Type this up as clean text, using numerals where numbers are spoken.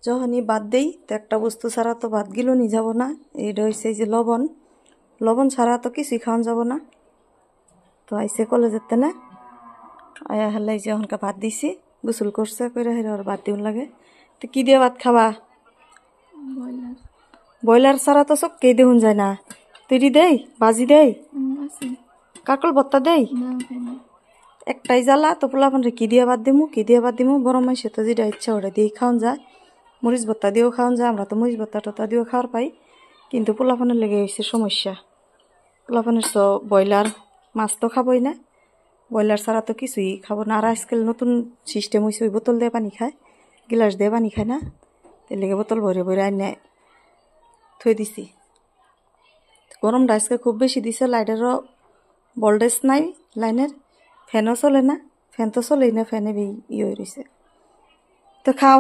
যখনই বাদ দেই তো একটা বস্তু ছাড়া তো ভাত গিলো নি যাব না। এটা হচ্ছে যে লবণ, লবণ ছাড়া তো কিছুই খাওয়ান যাব না। তো আইসে কলেজের তেনে আয়া হেলাই যে এখনকার ভাত দিছি, গোসল করছে করে হেরে আর ভাত দিন লাগে। তো কি দিয়ে ভাত খাবা? ব্রয়লার ছাড়া তো চক্কে দেখুন যায় না। তুই দেই বাজি দেই, কাকল ভর্তা দেই, একটাই জ্বালা তো পোলাপান রে কি দিয়ে বাদ দিমু বড় মাইসে তো যেটা ইচ্ছা ওটা দিয়েই খাওয়ান যায়। মরিচ ভর্তা দিয়েও খাওয়ান যায়, আমরা তো মরিচ ভর্তা টত্তা দিয়েও খাওয়ার পাই। কিন্তু পোলাপানের লেগে হয়েছে সমস্যা। পোলাপানের ব্রয়লার মাছ তো খাবই না, ব্রয়লার ছাড়া তো কিছুই খাবো না। আর আজকাল নতুন সিস্টেম হয়েছে ওই বোতল দিয়ে পানি খায়, গিলাস দিয়ে পানি খায় না। এর লেগে বোতল ভরে ভরে আইনে থুয়ে দিছি। গরমটা আজকে খুব বেশি দিছে, লাইটেরও ভোল্টেজ নাই লাইনের, ফ্যানও চলে না, ফ্যান তো চলেই না, ফ্যানে ইয়ে হয়ে রয়েছে। তো খাও।